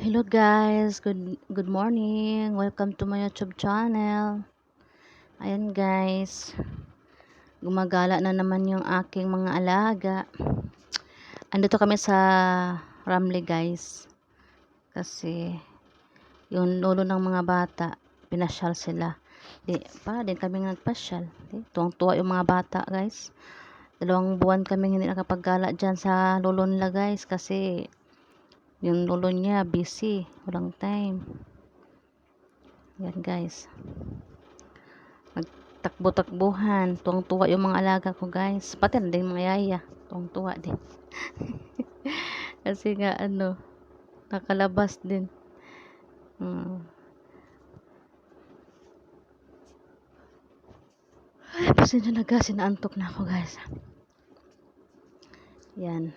Hello guys, good morning. Welcome to my YouTube channel. Ayan guys, gumagala na naman yung aking mga alaga. Andito kami sa Ramli guys. Kasi yung lolo ng mga bata, pinasyal sila. Din kami nagpasyal. Tuwang-tuwa yung mga bata guys. 2 buwan kami hindi nakapaggala dyan sa lolo nila guys. Kasi yung lolo niya busy, walang time. Yan guys. Takbo-takbuhan, tuwang-tuwa yung mga alaga ko guys, pati na din mga yaya, tuwang-tuwa din. Kasi nga nakalabas din. hmm. Ay, pasensya na guys, inaantok na ako guys. Yan,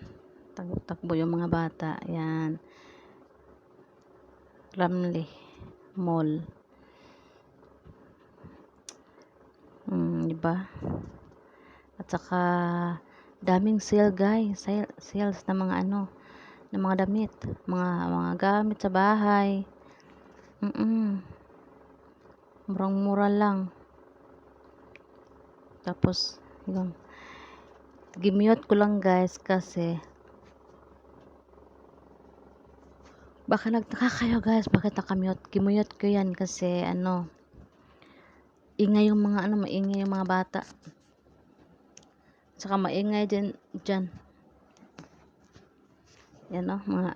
takbo yung mga bata. Yan, Ramli Mall. Diba? At saka daming sale guys, sales na mga ng mga damit, mga gamit sa bahay. Murang-mura lang. Tapos yun, gimute ko lang guys kasi baka nagtaka kayo guys bakit nakamute. Gimute ko yan kasi ingay yung mga maingay yung mga bata, saka maingay din dyan. Yan mga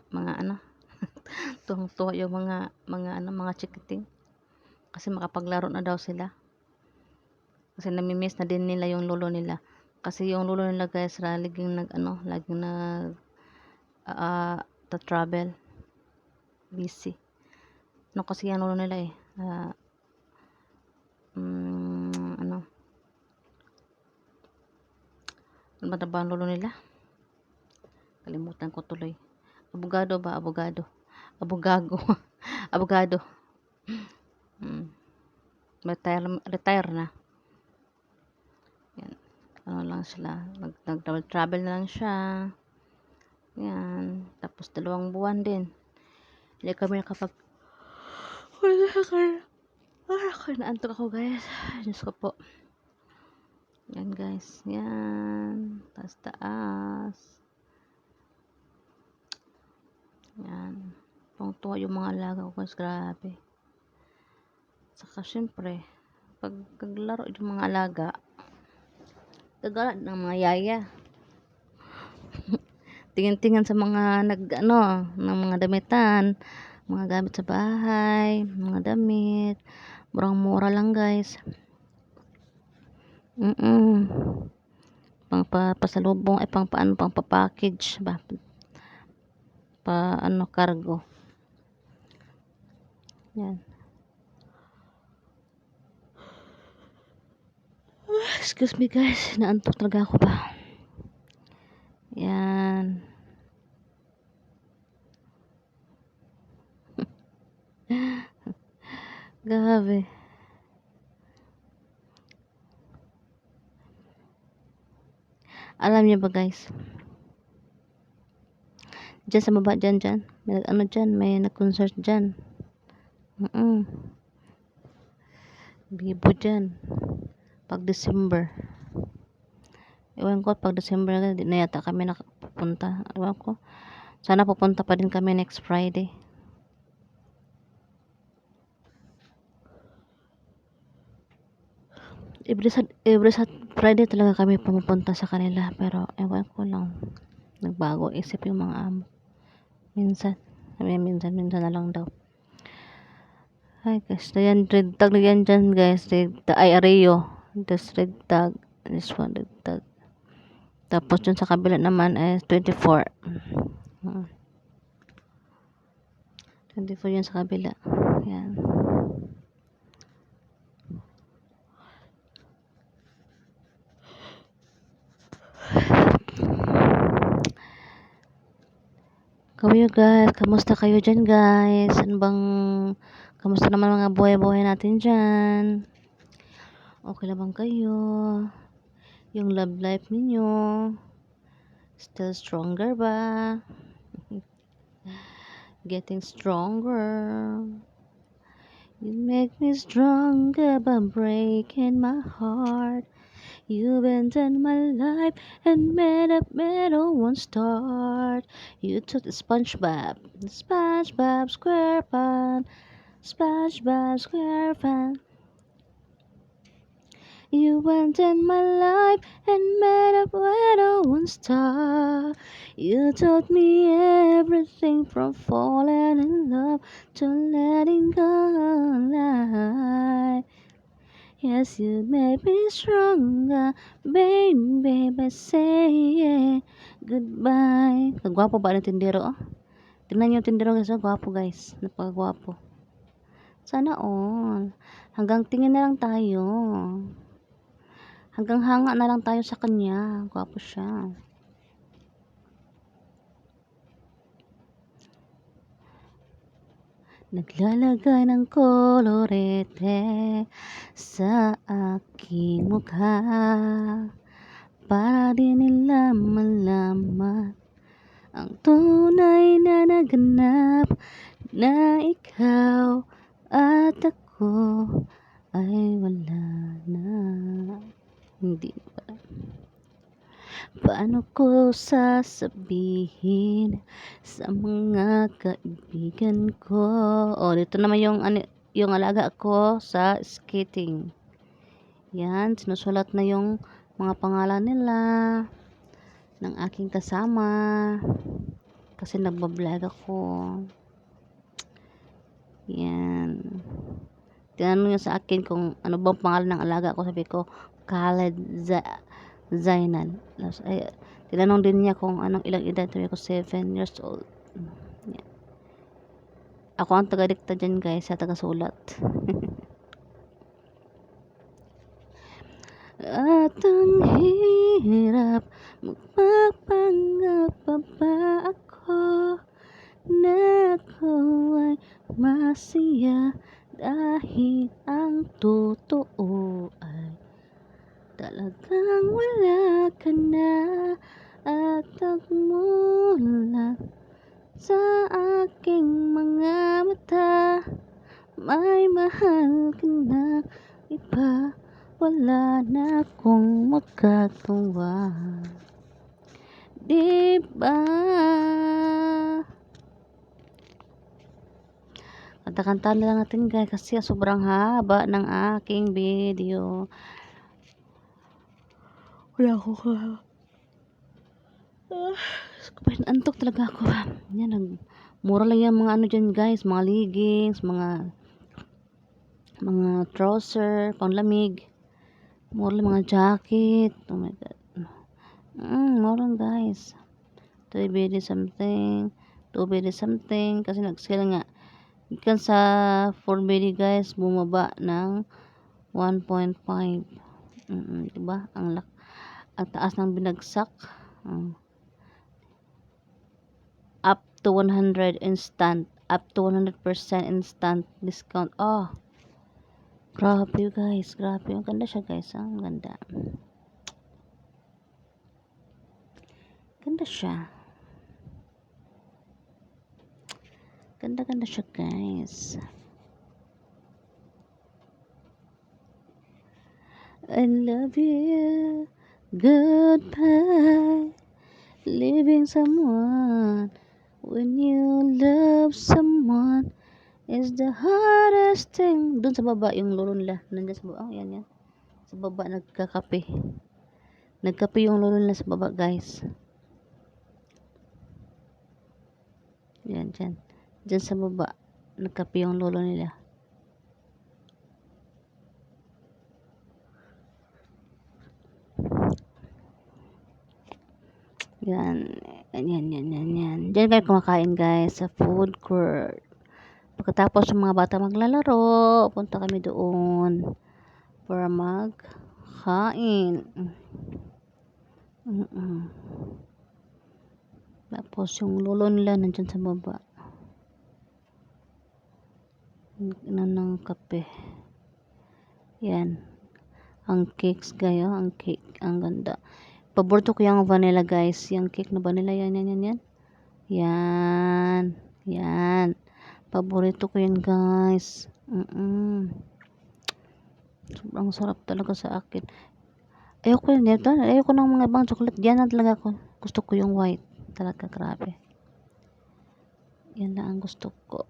tuwang-tuwa yung mga chikiting kasi makapaglaro na daw sila, kasi namimiss na din nila yung lolo nila. Kasi yung lolo nila guys laging laging nag travel, busy. Kasi yung lolo nila ano ba ang lolo nila, kalimutan ko tuloy. Abogado ba? Abogago. Abogado. mm. Retire na. Yan, lang sila, nag-travel na lang siya. Yan, tapos 2 buwan din hindi kami naantok ako guys. Diyos ko po. Yan guys, yan, taas. Yan, tuwa yung mga alaga ko guys, grabe. Saka syempre pag naglaro yung mga alaga, gagala ng mga yaya. Tingin-tingin sa mga ng mga damitan, mga gamit sa bahay, mga damit, murang-mura lang guys. Pasalubong ay pang package ba, cargo. Yan. Excuse me guys, naantok talaga ako ba. Yan. Grabe. Alam niyo ba guys, dyan sa baba, dyan may may nag-concert dyan. Bibo dyan pag December. Ewan ko pag December na di na yata kami nakapunta. Ewan ko, sana pupunta pa din kami next Friday. Every Friday talaga kami pumupunta sa kanila, pero ewan ko lang, nagbago isip yung mga amo. Minsan na lang daw. Ay guys, yan red tag na yan dyan guys, ay Areo, this red tag, this one red tag. Tapos dun sa kabila naman ay 24. 24 yun sa kabila. Yan. Kayo guys, kamusta kayo dyan guys? Kamusta naman mga buhay-buhay natin dyan? Okay lang bang kayo? Yung love life ninyo, still stronger ba? getting stronger. You make me stronger by breaking my heart. You bent in my life and made all one start. You took the SpongeBob SquarePants, SpongeBob SquarePants. You went in my life and made up with all one star. You taught me everything from falling in love to letting go. Yes, you made me stronger, baby, by saying goodbye. Kagwapo ba ng tindero? Oh? Tingnan niyo yung tindero guys, gwapo guys. Napakagwapo. Sana all. Hanggang tingin na lang tayo. Hanggang hanga na lang tayo sa kanya. Gwapo siya. Naglalagay ng kolorete sa aking mukha para di nila malaman ang tunay na naganap na ikaw at ako ay wala na. Hindi pa. Paano ko sasabihin sa mga kaibigan ko? Oh, dito naman yung alaga ko sa skating. Yan, sinusulat na yung mga pangalan nila ng aking kasama kasi nagbablog ako. Yan. Tinanong niya sa akin kung ano bang pangalan ng alaga ko. Sabi ko, Khaled Zainal. Ay, tinanong din niya kung anong ilang edad. Sabi ko, 7 years old. Yan. Ako ang taga-dikta dyan guys, sa taga-sulat. At ang hirap magpapanggap pa ba ako na ako ay masaya dahil ang totoo ay talagang wala ka na at nagmula sa aking mga mata may mahal ka na iba, wala na akong magagawa. Diba? Kanta-kanta na lang natin guys kasi sobrang haba ng aking video. Wala ako ka. Antok talaga ako. Yan, mura lang yung mga ano dyan guys, mga leggings, mga trouser, panglamig. Mura lang mga jacket. Oh my god. Mura lang guys. 3BD something, 2BD something kasi nag-sale nga. Ikan sa 4BD guys, bumaba ng 1.5. Diba? Ang taas ng binagsak. Up to 100 instant. Up to 100% instant discount. Oh. Grabe guys. Grabe. Ang ganda siya guys. Ang ganda. Ganda siya. Ganda-ganda siya guys. I love you. Goodbye. Leaving someone when you love someone is the hardest thing. Doon sa baba yung lolo nila. Nandiyan sa baba. Oh, yan. Sa baba nagkakape. Nagkape yung lolo nila sa baba guys. Yan, dyan. Dyan sa baba. Nagkape yung lolo nila. Yan. Yan. Diyan kayo kumakain guys sa food court. Pagkatapos yung mga bata maglalaro, punta kami doon para magkain. Tapos yung lolo nila nandyan sa baba. Ng kape. Yan. Ang cakes kayo, ang cake, ang ganda. Paborito ko yung vanilla guys, yung cake na vanilla, yan. Yan. Yan. Paborito ko yan, guys. Sobrang sarap talaga sa akin. Ayoko yun dito. Ayoko ng mga ibang chocolate. Yan na talaga ako. Gusto ko yung white. Talaga, grabe. Yan na ang gusto ko.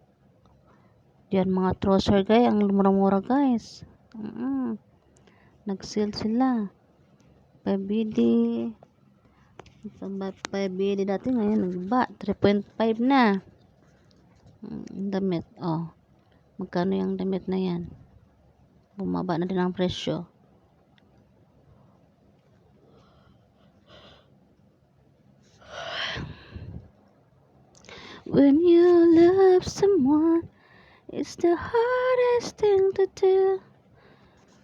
Yan mga trousers, guys. Ang mura-mura, guys. Nag-sale sila. 5BD. 5BD dati. Ngayon, nagba. 3.5 na. Damit. Oh. Magkano yung damit na yan? Bumaba na din ang presyo. When you love someone, it's the hardest thing to do.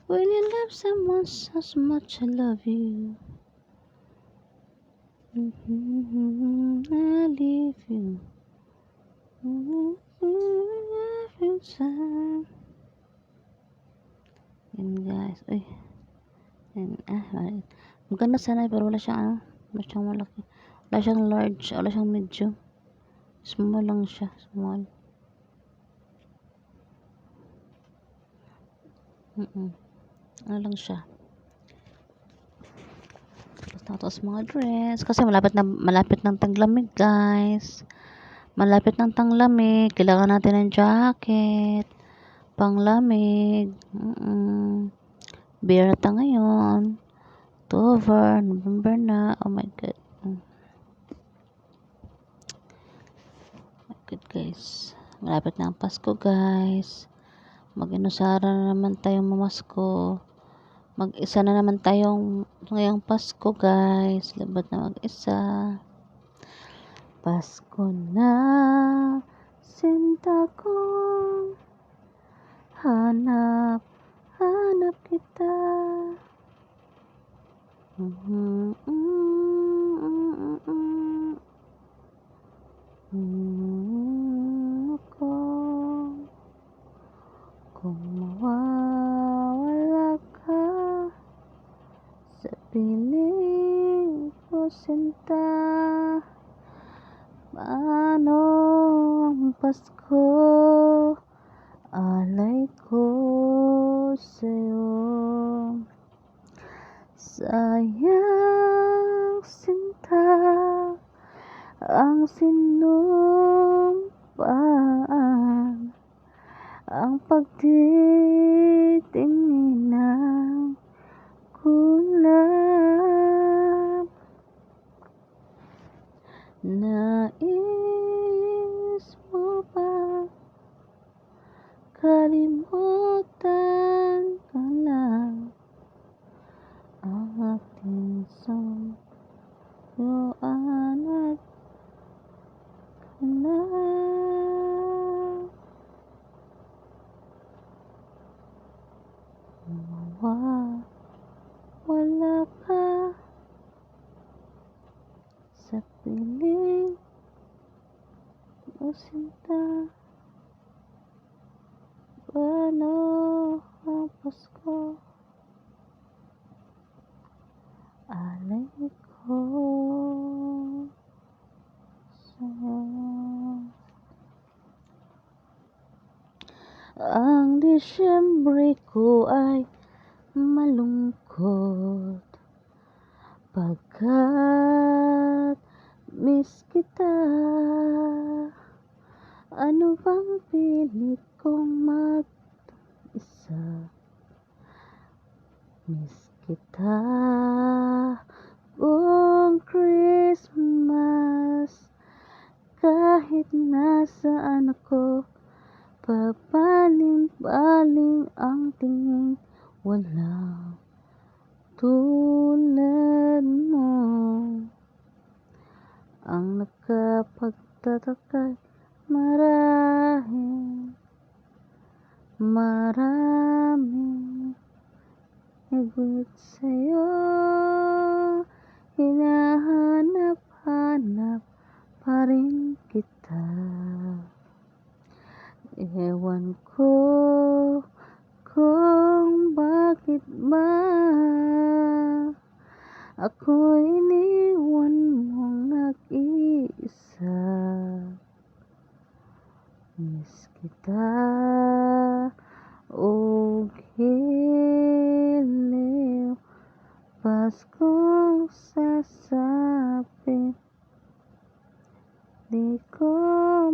When you love someone so much, I love you. I leave you. Every time. Yan guys. Uy. Yan. Maganda sana pero wala siyang wala siyang malaki. Wala siyang large. Wala siyang medium. Small lang siya. Small. Ano lang siya. Tapos mga dress. Kasi malapit ng tanglamig guys. Malapit ng tanglamig. Kailangan natin ng jacket. Panglamig. Beer na ngayon. October. November na. Oh my god. Good guys. Malapit na ang Pasko guys. Mag-inusara na naman tayong mamasko. Mag-isa na naman tayong ngayong Pasko guys. Labat na mag-isa. Pasko na. Sinta ko. Hanap kita. Kung mawawala ka sa piling ko sinta, paano ang Pasko alay ko sa'yo? Sayang sinta ang sinumpaan, ang pagtitingin ng kulang. Nais mo ba kalimutan ka lang ang ating suyuan at kalang mawawala ka sa piling ko sinta, paano ang Pasko alay ko sa'yo? Ang Disyembre ko ay malungkot pagkat miss kita. Ano bang pilit kong mag-isa? Miss kita buong Christmas. Kahit nasaan ako, papaling-paling ang tingin. Walang tulad mo ang nakapagtatakay. Maraming higit sa'yo. Hinahanap-hanap pa rin kita. Ewan ko kung bakit ba ako'y iniwan mong nag-iisa. Miss kita og hiliw Paskong sasapit di ko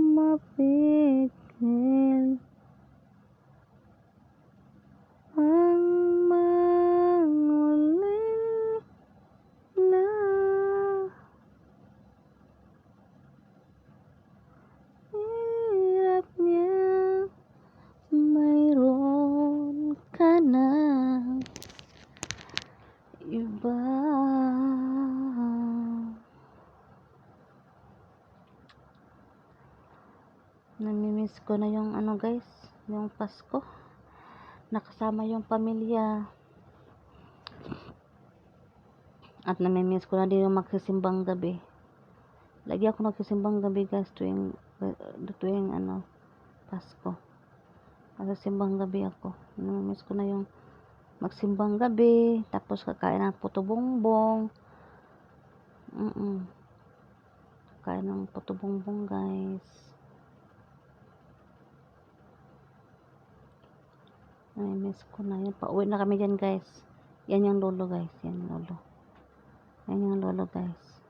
mapigil ang mangulila hirap niya mayroon ka na iba. Namimiss ko na yung guys, yung Pasko nakasama yung pamilya, at namimiss ko na din yung magsisimbang gabi. Lagi ako nagsisimbang gabi guys tuwing Pasko. Nagsisimbang gabi ako. Namimiss ko na yung magsimbang gabi, tapos kakain ng puto bongbong. Kakain ng puto bongbong guys. Namimiss ko na yun. Pauwi na kami dyan guys. Yan yung lolo guys. Yan yung lolo guys.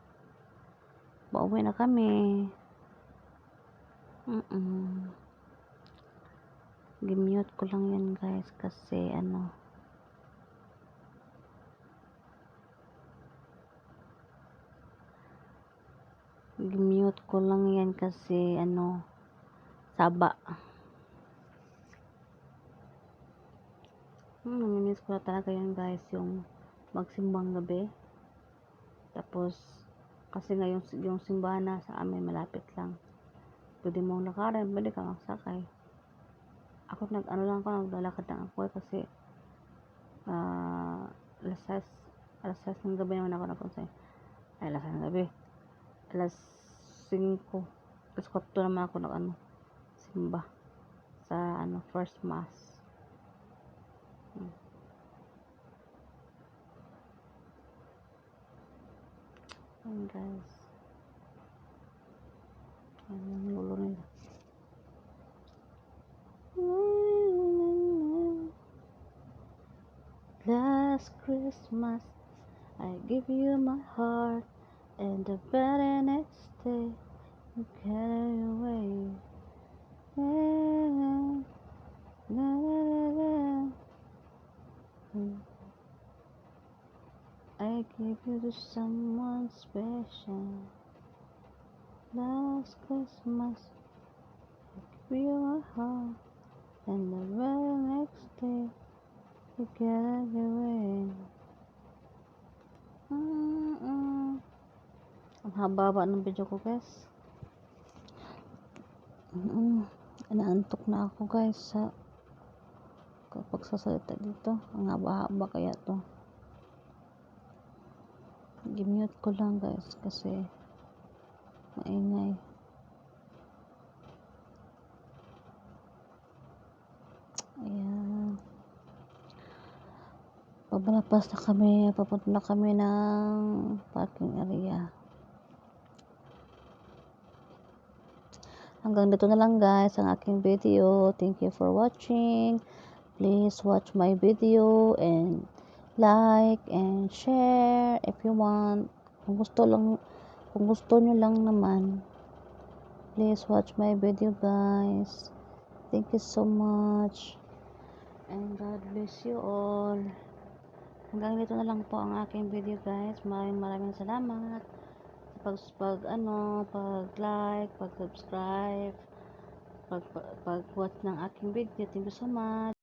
Pauwi na kami. Gimute ko lang yan guys kasi gimute ko lang yan kasi saba. Namimiss ko na talaga yan guys, yung magsimbang gabi. Tapos kasi ngayon yung simbahan na sa amin malapit lang, pwede mong lakarin, pwede kang magsakay. Ako naglalakad lang ako kasi alas 6 ng gabi naman ako nagkonsay. Alas 6 ng gabi, alas 5, alas 4 naman ako simba sa first mass. Ayan guys, ayan yung ulo nila. Last Christmas I give you my heart, and the very next day you carry away. I give you to someone special. Last Christmas I give you my heart, and the very next day you carry away. Ang haba-haba ng video ko guys. Inaantok na ako guys sa kapag sasalita dito. Ang haba-haba kaya to. Gimute ko lang guys kasi maingay. Ayan. Pabalapas na kami. Papunta na kami ng parking area. Hanggang dito na lang guys ang aking video. Thank you for watching. Please watch my video and like and share if you want. Kung gusto nyo lang naman, please watch my video guys. Thank you so much and God bless you all. Hanggang dito na lang po ang aking video guys. Maraming salamat sa pag-like, pag-subscribe, pag-watch ng aking video. Thank you so much.